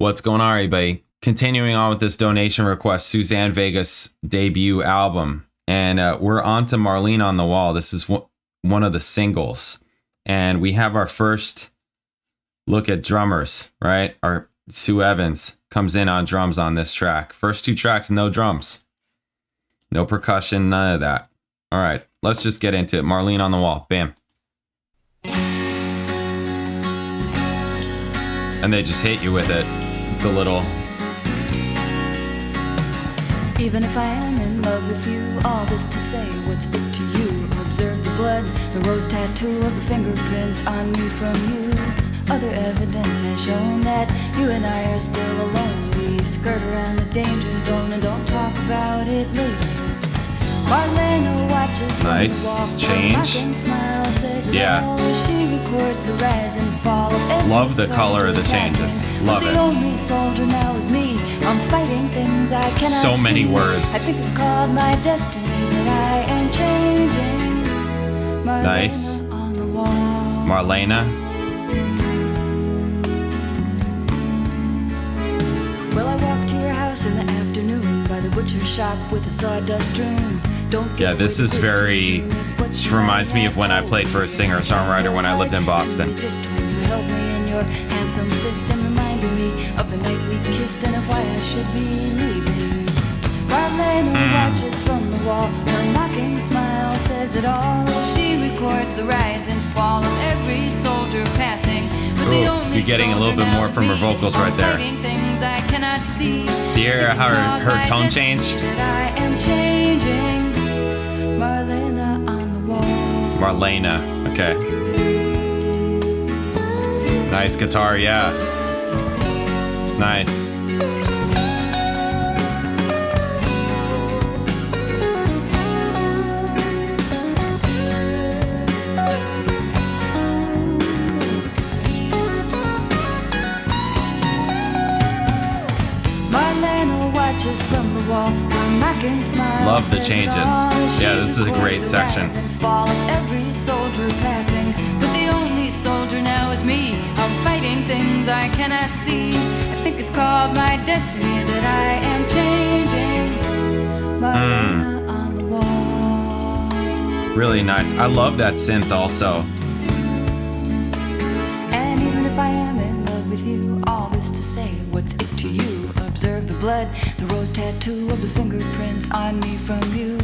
What's going on, everybody? Continuing on with this donation request, Suzanne Vega's debut album. And we're on to Marlene on the Wall. This is one of the singles. And we have our first look at drummers, right? Our Sue Evans comes in on drums on this track. First two tracks, no drums. No percussion, none of that. All right, let's just get into it. Marlene on the Wall. Bam. And they just hit you with it. The little... Even if I am in love with you, all this to say, what's it to you? Observe the blood, the rose tattoo of the fingerprints on me from you. Other evidence has shown that you and I are still alone. We skirt around the danger zone and don't talk about it later. Marlene watches nice change. Smile, says yeah. She records the rise and fall of every love the color of the changes. Love it. The only soldier now is me. I'm fighting things I cannot so many see. words. I think it's called my destiny that I am changing. Marlene nice. On the wall. Marlena. Well, I walked to your house in the afternoon by the butcher shop with a sawdust room. Yeah, this is very... This reminds me of when I played for a singer-songwriter when I lived in Boston. You held me in your handsome fist and reminded me of the night we kissed and of why I should be leaving. Marlene watches from the wall. Her mocking smile says it all. She records the rise and fall of every soldier passing. Ooh, you're getting a little bit more from her vocals right there. See how her tone changed? I am changing. Marlena on the wall. Marlena, okay. Nice guitar, yeah. Nice. From the wall, love the changes. Yeah, this is a great section. Every soldier passing, but the only soldier now is me. I'm fighting things I cannot see. I think it's called my destiny that I am changing. Marlena on the wall. Really nice. I love that synth also. And even if I am in love with you, all this to say, what's it to you? Observe the blood, the rose tattoo of the fingerprints on me from you.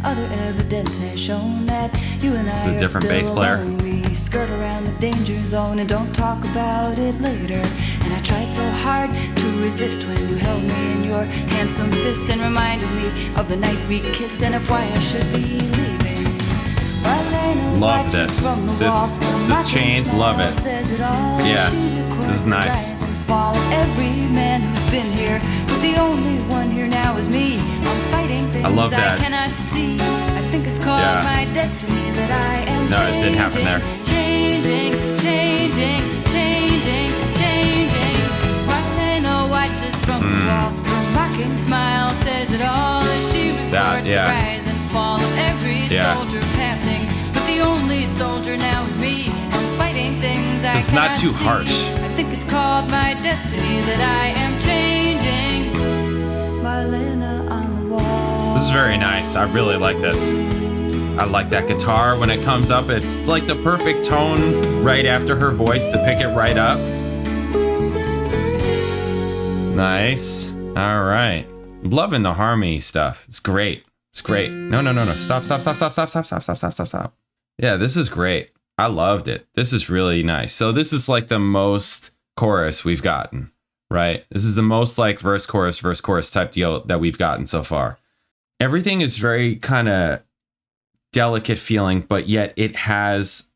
Other evidence has shown that you and I are different bass player. Alone. We skirt around the danger zone and don't talk about it later. And I tried so hard to resist when you held me in your handsome fist and reminded me of the night we kissed and of why I should be leaving. Love this. This change, love it. Yeah, this is nice. Every man who's been here, but the only one here now is me. I'm fighting things I love that. I cannot see. I think it's called my destiny that I am no, it didn't happen there. Changing. Marlene watches from the wall. Her mocking smile says it all as she records the rise and fall of every soldier passing. But the only soldier now is me. I'm fighting things I cannot see. It's not too harsh. I think it's called my destiny that I am changing. Marlena on the wall. This is very nice. I really like this. I like that guitar when it comes up. It's like the perfect tone right after her voice to pick it right up. Nice. All right. I'm loving the harmony stuff. It's great. It's great. No. Stop. Yeah, this is great. I loved it. This is really nice. So this is like the most chorus we've gotten, right? This is the most like verse, chorus type deal that we've gotten so far. Everything is very kind of delicate feeling, but yet it has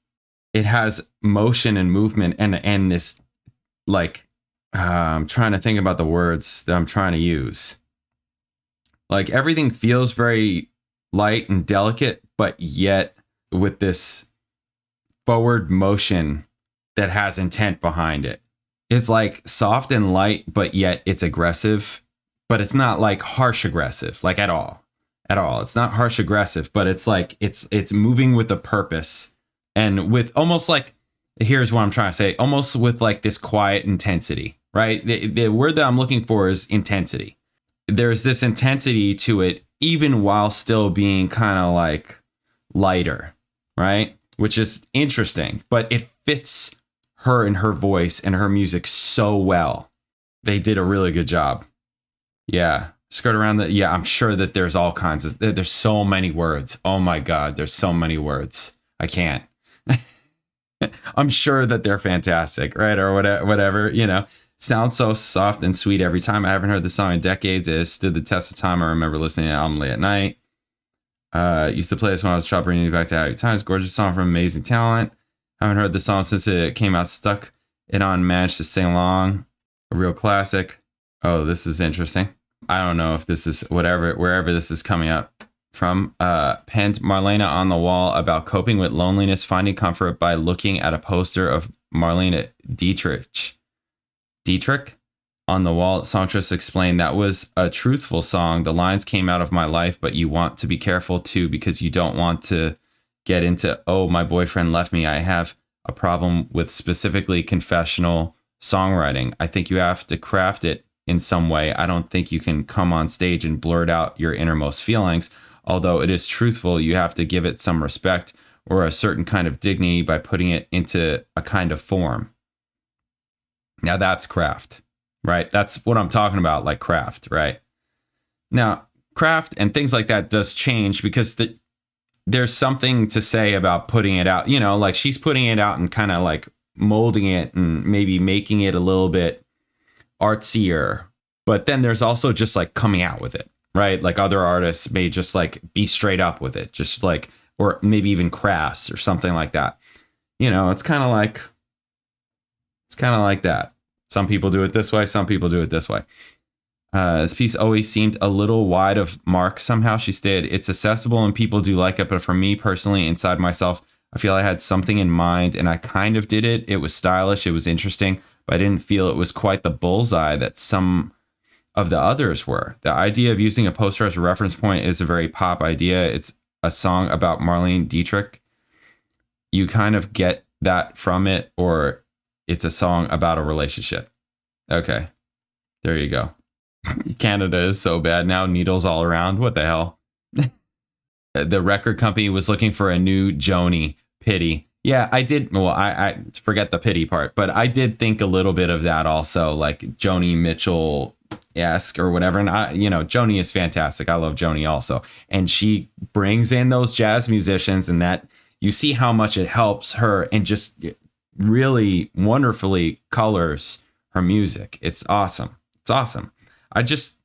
motion and movement and this like, I'm trying to think about the words that I'm trying to use. Like everything feels very light and delicate, but yet with this forward motion that has intent behind it. It's like soft and light, but yet it's aggressive, but it's not like harsh aggressive, like at all. It's not harsh aggressive, but it's like it's moving with a purpose and with almost like, here's what I'm trying to say, almost with like this quiet intensity, right? The word that I'm looking for is intensity. There's this intensity to it, even while still being kind of like lighter, right? Which is interesting, but it fits her and her voice and her music so well. They did a really good job. Yeah. Skirt around the, yeah, I'm sure that there's all kinds of, there's so many words. Oh my God, there's so many words. I can't. I'm sure that they're fantastic, right? Or whatever, you know. Sounds so soft and sweet every time. I haven't heard the song in decades. It has stood the test of time. I remember listening to the album late at night. Used to play this when I was a child, bringing me back to happy times. Gorgeous song from amazing talent. Haven't heard the song since it came out. Stuck it on, managed to sing along. A real classic. Oh, this is interesting. I don't know if this is wherever this is coming up from. Penned Marlene on the wall about coping with loneliness, finding comfort by looking at a poster of Marlene Dietrich on the wall. Songstress explained that was a truthful song. The lines came out of my life, but you want to be careful too, because you don't want to get into, oh, my boyfriend left me. I have a problem with specifically confessional songwriting. I think you have to craft it in some way. I don't think you can come on stage and blurt out your innermost feelings. Although it is truthful, you have to give it some respect or a certain kind of dignity by putting it into a kind of form. Now that's craft, right? That's what I'm talking about, like craft, right? Now, craft and things like that does change because there's something to say about putting it out, you know, like she's putting it out and kind of like molding it and maybe making it a little bit artsier. But then there's also just like coming out with it, right? Like other artists may just like be straight up with it, just like, or maybe even crass or something like that. You know, it's kind of like that. Some people do it this way. Some people do it this way. This piece always seemed a little wide of mark. Somehow she stayed. It's accessible and people do like it. But for me personally, inside myself, I feel I had something in mind and I kind of did it. It was stylish. It was interesting, but I didn't feel it was quite the bullseye that some of the others were. The idea of using a poster as a reference point is a very pop idea. It's a song about Marlene Dietrich. You kind of get that from it, or it's a song about a relationship. Okay, there you go. Canada is so bad now. Needles all around. What the hell? The record company was looking for a new Joni. Pity. Yeah, I did. Well, I forget the pity part, but I did think a little bit of that also, like Joni Mitchell-esque or whatever. And Joni is fantastic. I love Joni also. And she brings in those jazz musicians, and that you see how much it helps her and just really wonderfully colors her music. It's awesome. It's awesome. I just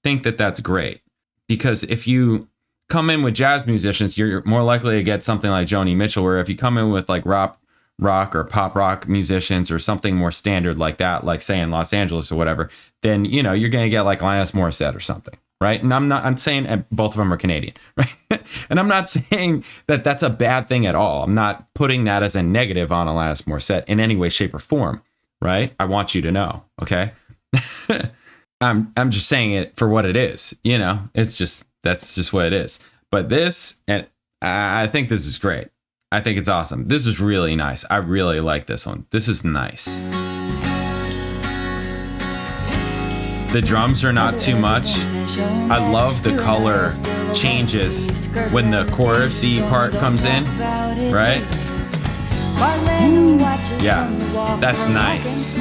think that that's great, because if you come in with jazz musicians, you're more likely to get something like Joni Mitchell, where if you come in with like rock or pop rock musicians or something more standard like that, like say in Los Angeles or whatever, then, you're going to get like Alanis Morissette or something. Right. And I'm saying both of them are Canadian. Right. And I'm not saying that that's a bad thing at all. I'm not putting that as a negative on Alanis Morissette in any way, shape or form. Right. I want you to know. OK, I'm just saying it for what it is. That's just what it is. But this, and I think this is great. I think it's awesome. This is really nice. I really like this one. This is nice. The drums are not too much. I love the color changes when the chorus-y part comes in, right? Yeah, that's nice. She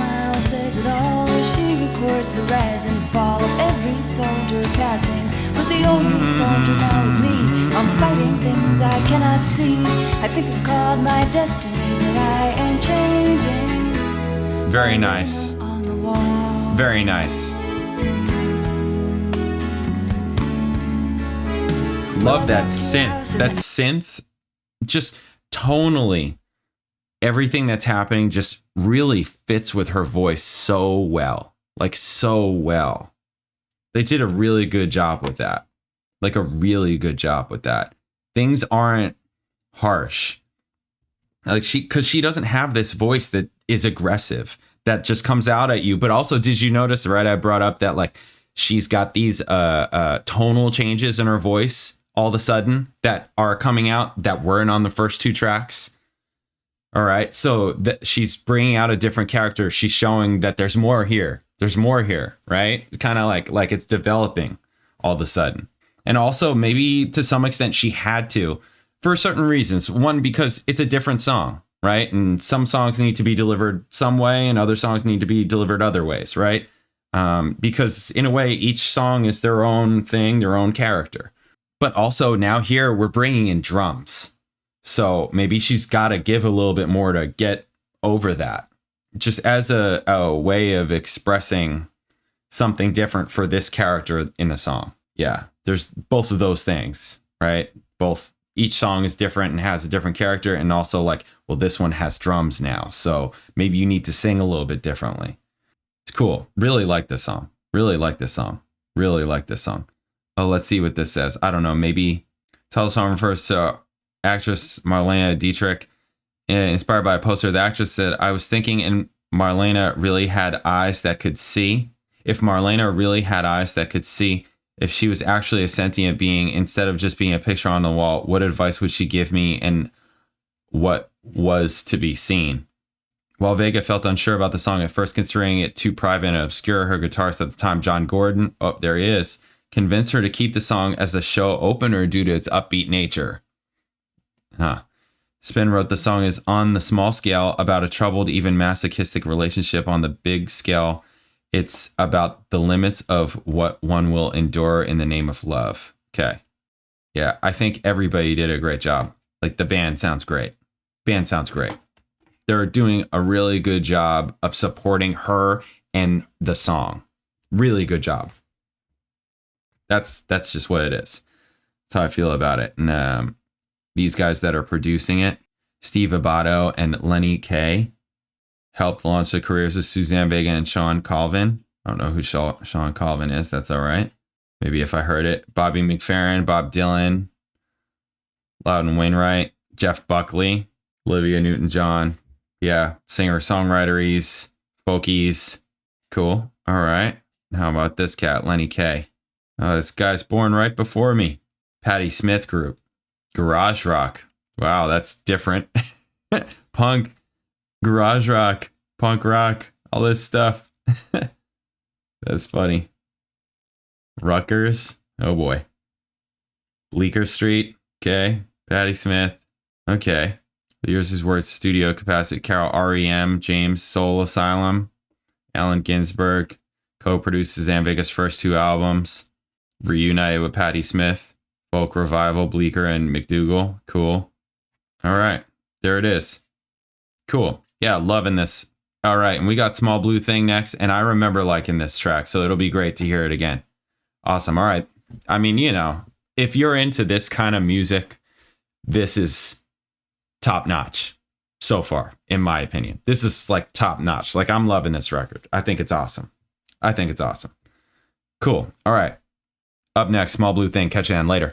records the rise and fall of every soldier passing, but the only soldier now is me. I'm fighting things I cannot see. I think it's called my destiny that I am changing. Very nice. Very nice. Love that synth. That synth, just tonally, everything that's happening just really fits with her voice so well. Like so well. They did a really good job with that. Like a really good job with that. Things aren't harsh. Like because she doesn't have this voice that is aggressive, that just comes out at you. But also, did you notice, right? I brought up that like she's got these tonal changes in her voice all of a sudden that are coming out that weren't on the first two tracks. All right. So she's bringing out a different character. She's showing that there's more here. There's more here, right? Kind of like it's developing all of a sudden. And also maybe to some extent she had to for certain reasons. One, because it's a different song, right? And some songs need to be delivered some way and other songs need to be delivered other ways, right? Because in a way, each song is their own thing, their own character. But also now here we're bringing in drums. So maybe she's got to give a little bit more to get over that. Just as a way of expressing something different for this character in the song. Yeah, there's both of those things, right? Both, each song is different and has a different character. And also like, well, this one has drums now. So maybe you need to sing a little bit differently. It's cool. Really like this song. Really like this song. Really like this song. Oh, let's see what this says. I don't know. Maybe title song refers to actress Marlene Dietrich. Inspired by a poster, the actress said, I was thinking and Marlene really had eyes that could see. If Marlene really had eyes that could see, if she was actually a sentient being instead of just being a picture on the wall, what advice would she give me and what was to be seen? While Vega felt unsure about the song at first, considering it too private and obscure, her guitarist at the time, John Gordon, oh, there he is, convinced her to keep the song as a show opener due to its upbeat nature. Spin wrote the song is on the small scale about a troubled, even masochistic relationship. On the big scale, it's about the limits of what one will endure in the name of love. Okay. Yeah, I think everybody did a great job. Like the band sounds great. Band sounds great. They're doing a really good job of supporting her and the song. Really good job. That's just what it is. That's how I feel about it. And these guys that are producing it, Steve Abato and Lenny Kaye, helped launch the careers of Suzanne Vega and Sean Colvin. I don't know who Sean Colvin is. That's all right. Maybe if I heard it. Bobby McFerrin, Bob Dylan, Loudon Wainwright, Jeff Buckley, Olivia Newton-John. Yeah, singer-songwriteries, folkies. Cool. All right. How about this cat, Lenny Kaye? Oh, this guy's born right before me. Patti Smith Group. Garage rock. Wow, that's different. Punk, garage rock, punk rock, all this stuff. That's funny. Rutgers. Oh boy. Bleecker Street. Okay. Patti Smith. Okay. Here's his words. Studio capacity. Carol R.E.M. James Soul Asylum. Allen Ginsberg. Co-produced Suzanne Vega's first two albums. Reunited with Patti Smith. Folk Revival, Bleecker, and McDougal. Cool. All right. There it is. Cool. Yeah, loving this. All right. And we got Small Blue Thing next. And I remember liking this track, so it'll be great to hear it again. Awesome. All right. I mean, you know, if you're into this kind of music, this is top notch so far, in my opinion. This is like top notch. Like, I'm loving this record. I think it's awesome. I think it's awesome. Cool. All right. Up next, Small Blue Thing. Catch you then later.